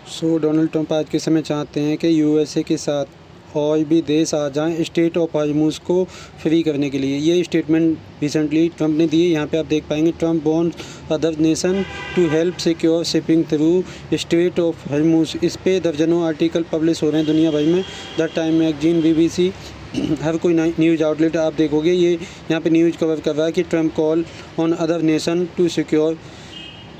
Donald Trump आज के समय चाहते हैं कि यूएसए के साथ और भी देश आ जाएं स्टेट ऑफ हॉर्मुज़ को फ्री करने के लिए। ये स्टेटमेंट रिसेंटली ट्रंप ने दिए। यहाँ पे आप देख पाएंगे, Trump wants other nation to help secure shipping through strait of Hormuz. इस पे दर्जनों आर्टिकल पब्लिश हो रहे हैं दुनिया भर में। द टाइम मैगजीन, BBC, हर कोई न्यूज़ आउटलेट आप देखोगे ये यहाँ पे न्यूज़ कवर कर रहा है कि Trump call on other nation to secure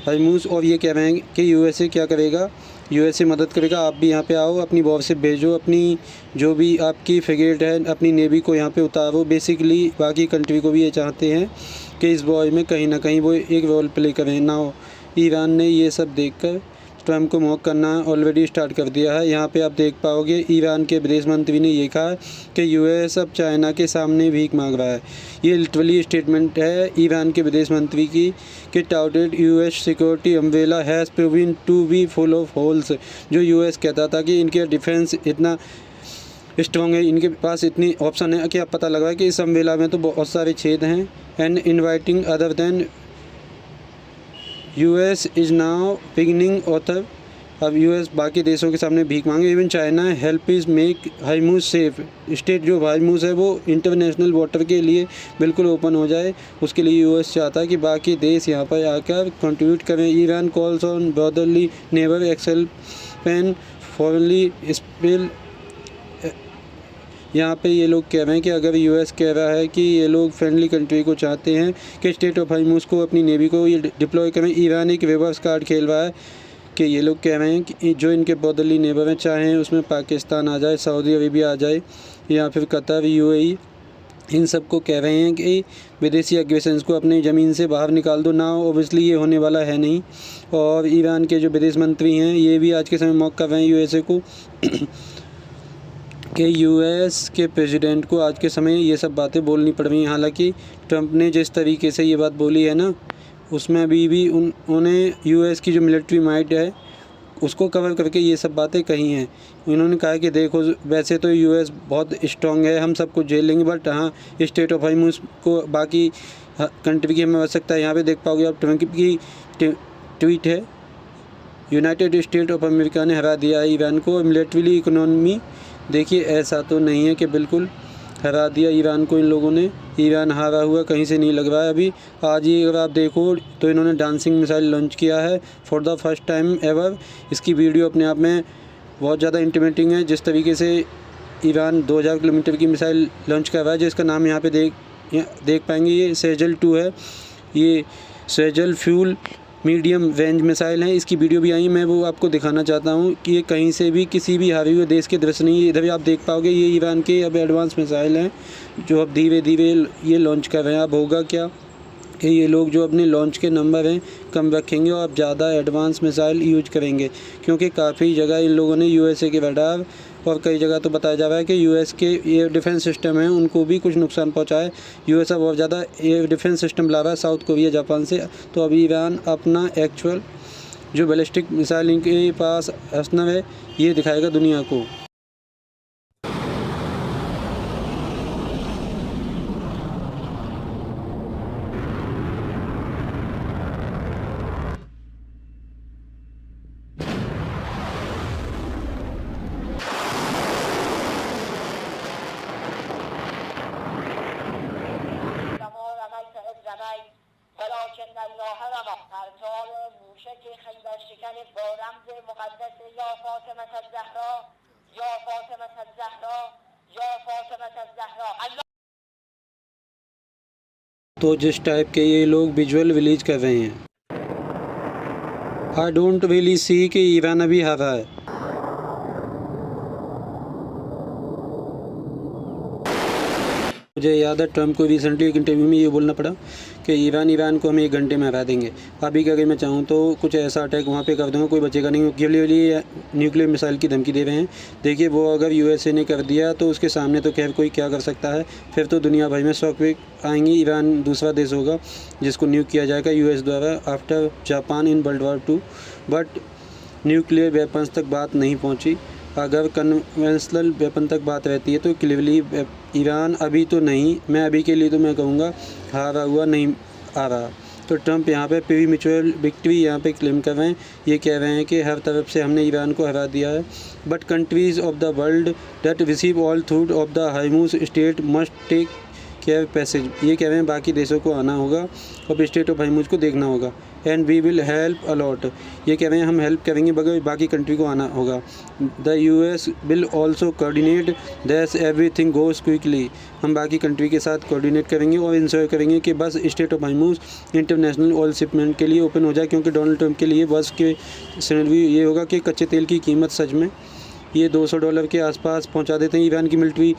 Hormuz. और ये कह रहे हैं कि यूएसए क्या करेगा, यूएसए मदद करेगा। आप भी यहाँ पे आओ, अपनी वारशिप भेजो, अपनी जो भी आपकी फ्रिगेट है, अपनी नेवी को यहाँ पे उतारो। बेसिकली बाकी कंट्री को भी ये चाहते हैं कि इस वॉर में कहीं ना कहीं वो एक रोल प्ले करें। ना ईरान ने ये सब देखकर ट्रंप को मॉक करना ऑलरेडी स्टार्ट कर दिया है। यहाँ पे आप देख पाओगे ईरान के विदेश मंत्री ने ये कहा कि यूएस अब चाइना के सामने भीख मांग रहा है। ये लिटरली स्टेटमेंट है ईरान के विदेश मंत्री की कि touted US security umbrella has proven to be full of holes. जो यूएस कहता था कि इनके डिफेंस इतना स्ट्रॉन्ग है, इनके पास इतनी ऑप्शन है कि अब पता लगा कि इस अम्ब्रेला में तो बहुत सारे छेद हैं। And inviting other than US is now beginning author. अब यूएस बाकी देशों के सामने भीख मांगे। Even China help is make Hormuz safe. State जो हॉर्मुज़ है वो इंटरनेशनल वाटर के लिए बिल्कुल ओपन हो जाए, उसके लिए यूएस चाहता है कि बाकी देश यहाँ पर आकर कंट्रीब्यूट करें। Iran calls on brotherly neighbour exception foreignly spill. यहाँ पे ये लोग कह रहे हैं कि अगर यूएस कह रहा है कि ये लोग फ्रेंडली कंट्री को चाहते हैं कि स्टेट ऑफ हॉर्मुज़ को, अपनी नेवी को ये डिप्लॉय करें, ईरान एक रिवर्स कार्ड खेल रहा है कि ये लोग कह रहे हैं कि जो इनके ब्रदरली नेबर हैं, चाहे उसमें पाकिस्तान आ जाए, सऊदी अरेबिया आ जाए या फिर कतर, UAE, इन सब को कह रहे हैं कि विदेशी एग्रेशंस को अपनी ज़मीन से बाहर निकाल दो ना। ओबियसली ये होने वाला है नहीं। और ईरान के जो विदेश मंत्री हैं ये भी आज के समय मॉक कर रहे हैं यूएसए को कि यूएस के प्रेसिडेंट को आज के समय ये सब बातें बोलनी पड़ रही हैं। हालांकि ट्रंप ने जिस तरीके से ये बात बोली है ना, उसमें अभी भी उन्होंने यूएस की जो मिलिट्री माइट है उसको कवर करके ये सब बातें कही हैं। उन्होंने कहा कि देखो, वैसे तो यूएस बहुत स्ट्रॉन्ग है, हम सब कुछ झेल लेंगे, बट हाँ स्टेट ऑफ हॉर्मुज़ को बाकी कंट्री की हमें आवश्यकता है। यहाँ पे देख पाओगे आप ट्रंप की ट्वीट है, यूनाइटेड स्टेट ऑफ अमेरिका ने हरा दिया है ईरान को मिलिट्री इकोनॉमी। देखिए ऐसा तो नहीं है कि बिल्कुल हरा दिया ईरान को इन लोगों ने। ईरान हारा हुआ कहीं से नहीं लग रहा है अभी। आज ही अगर आप देखो तो इन्होंने डांसिंग मिसाइल लॉन्च किया है for the first time ever. इसकी वीडियो अपने आप में बहुत ज़्यादा इंटीमेटिंग है। जिस तरीके से ईरान 2000 किलोमीटर की मिसाइल लॉन्च कर रहा है, जिसका नाम यहाँ पे देख पाएंगे, ये सेजल 2 है। ये Sejal fuel medium range missile है। इसकी वीडियो भी आई, मैं वो आपको दिखाना चाहता हूँ कि ये कहीं से भी किसी भी हारे हुए देश के दृश्य नहीं है। इधर भी आप देख पाओगे ये ईरान के अब एडवांस मिसाइल हैं जो अब धीरे धीरे ये लॉन्च कर रहे हैं। अब होगा क्या कि ये लोग जो अपने लॉन्च के नंबर हैं कम रखेंगे और अब ज़्यादा एडवांस मिसाइल यूज करेंगे, क्योंकि काफ़ी जगह इन लोगों ने यूएसए के रडार और कई जगह तो बताया जा रहा है कि यूएस के एयर डिफेंस सिस्टम हैं उनको भी कुछ नुकसान पहुंचा है। यूएस अब बहुत ज़्यादा एयर डिफेंस सिस्टम ला रहा है साउथ कोरिया, जापान से। तो अभी ईरान अपना एक्चुअल जो बैलिस्टिक मिसाइल इनके पास अर्सेनल है ये दिखाएगा दुनिया को। तो जिस टाइप के ये लोग विजुअल रिलीज कर रहे हैं, आई डोंट रियली सी कि ईरान अभी हारा है। मुझे याद है ट्रंप को रिसेंटली एक इंटरव्यू में ये बोलना पड़ा कि ईरान को हम 1 घंटे में हरा देंगे। अभी अगर मैं चाहूँ तो कुछ ऐसा अटैक वहाँ पे कर दूँगा, कोई बचेगा नहीं। न्यूक्लियर मिसाइल की धमकी दे रहे हैं। देखिए वो अगर यूएसए ने कर दिया तो उसके सामने तो खैर कोई क्या कर सकता है। फिर तो दुनिया भर में शॉकवेव आएंगी। ईरान दूसरा देश होगा जिसको न्यूक किया जाएगा यूएस द्वारा after Japan in world war 2। But nuclear weapons तक बात नहीं पहुँची। अगर कन्वेंशनल वेपन तक बात रहती है तो क्लियरली ईरान अभी तो नहीं, मैं अभी के लिए तो मैं कहूँगा हारा हुआ नहीं आ रहा। तो ट्रंप यहाँ पे प्री म्यूचुअल विक्ट्री यहाँ पे क्लेम कर रहे हैं। ये कह रहे हैं कि हर तरफ से हमने ईरान को हरा दिया है। But countries of the world that receive all through of the Hormuz strait must take care passage. ये कह रहे हैं बाकी देशों को आना होगा और स्टेट ऑफ हार्मूज को देखना होगा। And we will help a lot. ये कह रहे हैं हम हेल्प करेंगे बगैर बाकी कंट्री को आना होगा। The US will also coordinate that everything goes quickly. हम बाकी कंट्री के साथ कोऑर्डिनेट करेंगे और इंश्योर करेंगे कि बस state of Hormuz international oil shipment के लिए ओपन हो जाए, क्योंकि डोनाल्ड ट्रंप के लिए बस के सिनेरियो ये होगा कि कच्चे तेल की कीमत सच में ये $200 के आसपास पहुंचा देते हैं। ईरान की मिलिट्री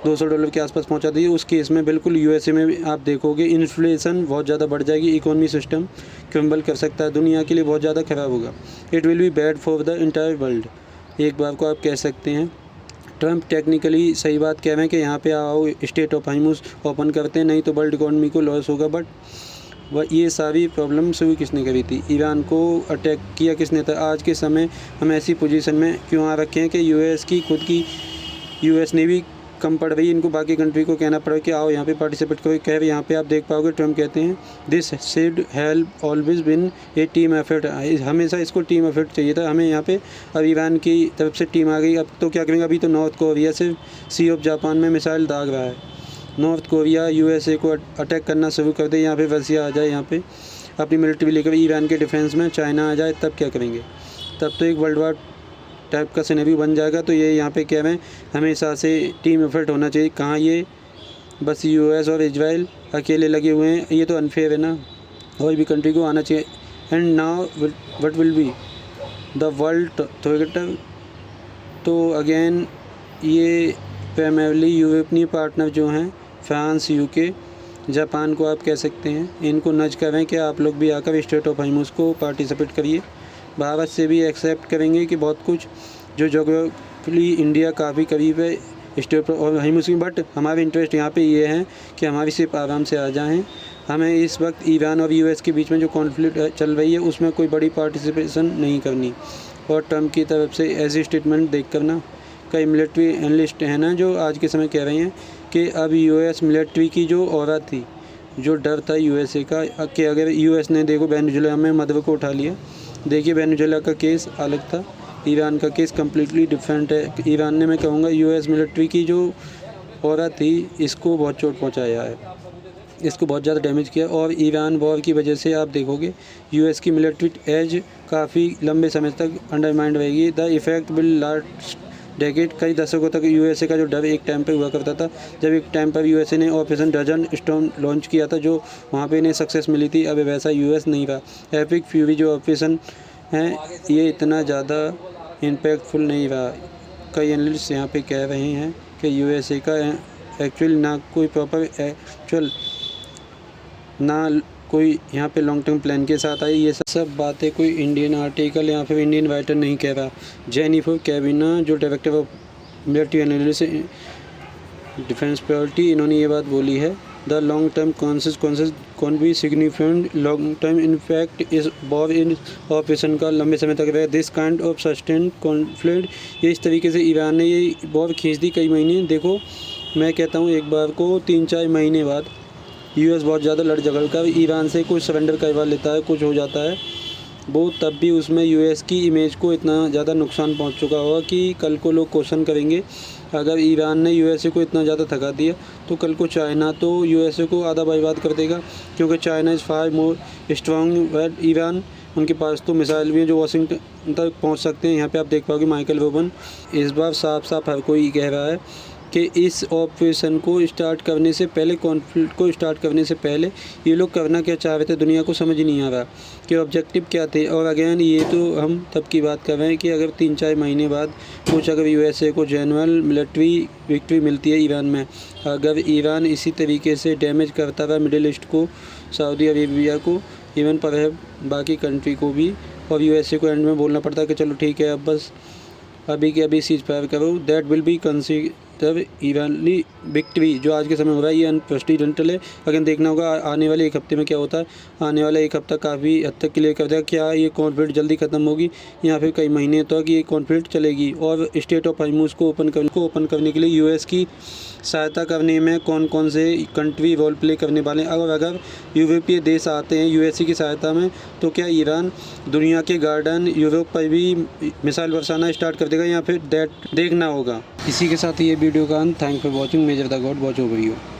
$200 के आसपास पहुंचा दी है। उस केस में बिल्कुल USA में भी आप देखोगे इन्फ्लेशन बहुत ज़्यादा बढ़ जाएगी, इकोनॉमी सिस्टम क्रम्बल कर सकता है, दुनिया के लिए बहुत ज़्यादा ख़राब होगा। It will be bad for the entire world. एक बार को आप कह सकते हैं ट्रंप टेक्निकली सही बात कह रहे हैं कि यहाँ पे आओ स्टेट ऑफ हार्मूज ओपन करते हैं, नहीं तो वर्ल्ड इकोनॉमी को लॉस होगा। बट ये सारी प्रॉब्लम शुरू किसने करी थी? ईरान को अटैक किया किसने था? आज के समय हम ऐसी पोजीशन में क्यों आ रखे हैं कि US की खुद की US ने भी कम पड़ रही है, इनको बाकी कंट्री को कहना पड़ा कि आओ यहाँ पे पार्टिसिपेट करो। कह रहे यहाँ पे आप देख पाओगे ट्रम्प कहते हैं this should help always been A team effort. हमेशा इसको टीम एफर्ट चाहिए था हमें यहाँ पे। अब ईरान की तरफ से टीम आ गई, अब तो क्या करेंगे? अभी तो नॉर्थ कोरिया से सी ऑफ जापान में मिसाइल दाग रहा है। नॉर्थ कोरिया USA को अटैक करना शुरू कर दे, यहाँ पे रसिया आ जाए, यहाँ पे अपनी मिलिट्री लेकर ईरान के डिफेंस में चाइना आ जाए, तब क्या करेंगे? तब तो एक वर्ल्ड वार टाइप का सिनेरियो बन जाएगा। तो ये यहाँ पे कह रहे हैं हमेशा से टीम एफर्ट होना चाहिए। कहाँ ये बस US और इजराइल अकेले लगे हुए हैं? ये तो अनफेयर है ना, और भी कंट्री को आना चाहिए। And now what will be the world together. तो अगेन ये प्राइमरली यूरोपीय पार्टनर जो हैं फ्रांस, UK, जापान को आप कह सकते हैं, इनको नज करें कि आप लोग भी आकर स्टेट ऑफ हार्मूज को पार्टिसिपेट करिए। भारत से भी एक्सेप्ट करेंगे कि बहुत कुछ जो जोग्राफिकली इंडिया काफ़ी करीब है स्टेट ऑफ हार्मूज की। बट हमारे इंटरेस्ट यहाँ पे ये है कि हमारी सिर्फ आराम से आ जाएं। हमें इस वक्त ईरान और US के बीच में जो कॉन्फ्लिक्ट चल रही है उसमें कोई बड़ी पार्टिसिपेशन नहीं करनी। और ट्रम्प की तरफ से ऐसी स्टेटमेंट देख करना, कई मिलिट्री एनालिस्ट हैं ना जो आज के समय कह रहे हैं कि अब US मिलिट्री की जो औरत थी, जो डर था USA का कि अगर US ने देखो वेनेजुएला में मदर को उठा लिया। देखिए वेनेजुएला का केस अलग था, ईरान का केस कम्प्लीटली डिफरेंट है। ईरान ने, मैं कहूँगा, US मिलिट्री की जो औरत थी इसको बहुत चोट पहुँचाया है, इसको बहुत ज़्यादा डैमेज किया। और ईरान वॉर की वजह से आप देखोगे US की मिलिट्री एज काफ़ी लंबे समय तक अंडरमाइंड रहेगी। The effect will last decade. कई दशकों तक USA का जो डर एक टाइम पे हुआ करता था, जब एक टाइम पर USA ने ऑपरेशन डेजर्ट स्टॉर्म लॉन्च किया था, जो वहाँ पे इन्हें सक्सेस मिली थी, अब वैसा US नहीं रहा। एपिक फ्यूरी जो ऑपरेशन है ये इतना ज़्यादा इम्पैक्टफुल नहीं रहा। कई एनालिस्ट यहाँ पे कह रहे हैं कि USA का एक्चुअल ना कोई प्रॉपर एक्चुअल ना कोई यहाँ पे लॉन्ग टर्म प्लान के साथ आई। ये सब बातें कोई इंडियन आर्टिकल या फिर इंडियन राइटर नहीं कह रहा। जेनिफर कैबिना जो director of military analysis defense priorities, इन्होंने ये बात बोली है। The long term consequences can be significant long term impact इस वॉर इन ऑपरेशन का लंबे समय तक रहा। This kind of sustain conflict, ये इस तरीके से ईरान ने ये वॉर खींच दी कई महीने। देखो मैं कहता हूँ एक बार को 3-4 महीने बाद US बहुत ज़्यादा लड़ झगड़ कर ईरान से कुछ सरेंडर करवा लेता है, कुछ हो जाता है वो, तब भी उसमें US की इमेज को इतना ज़्यादा नुकसान पहुंच चुका होगा कि कल को लोग क्वेश्चन करेंगे। अगर ईरान ने USA को इतना ज़्यादा थका दिया तो कल को चाइना तो USA को आधा बर्बाद कर देगा, क्योंकि China is far more strong well Iran. उनके पास तो मिसाइल भी हैं जो वाशिंगटन तक पहुँच सकते हैं। यहाँ पर आप देख पाओगे माइकल वोबन इस बार साफ साफ हर कोई कह रहा है कि इस ऑपरेशन को स्टार्ट करने से पहले, कॉन्फ्लिक्ट को स्टार्ट करने से पहले ये लोग करना क्या चाह रहे थे दुनिया को समझ नहीं आ रहा कि ऑब्जेक्टिव क्या थे। और अगेन ये तो हम तब की बात कर रहे हैं कि अगर 3-4 महीने बाद कुछ अगर USA को जेन्युइन मिलिट्री विक्ट्री मिलती है ईरान में, अगर ईरान इसी तरीके से डैमेज करता रहा मिडिल ईस्ट को, सऊदी अरेबिया को, इवन पर बाकी कंट्री को भी, और USA को एंड में बोलना पड़ता है कि चलो ठीक है अब बस अभी के अभी सीज फायर करो, दैट विल बी तब इवनली विक्ट्री जो आज के समय हो रहा है ये अनप्रेसिडेंटल है। लेकिन देखना होगा आने वाले एक हफ्ते में क्या होता है। आने वाला एक हफ्ता काफ़ी हद तक क्लियर कर देगा क्या ये कॉन्फ्लिक्ट जल्दी ख़त्म होगी या फिर कई महीने तक ये कॉन्फ्लिक्ट चलेगी। और स्टेट ऑफ हॉर्मुज़ को ओपन करने के लिए यूएस की सहायता करने में कौन कौन से कंट्री रोल प्ले करने वाले हैं। अगर यूरोपीय देश आते हैं यूएसए की सहायता में तो क्या ईरान दुनिया के गार्डन यूरोप पर भी मिसाइल बरसाना स्टार्ट कर देगा या फिर देखना होगा। इसी के साथ ये वीडियो का अंत। Thank for watching. Measure the God watch over you.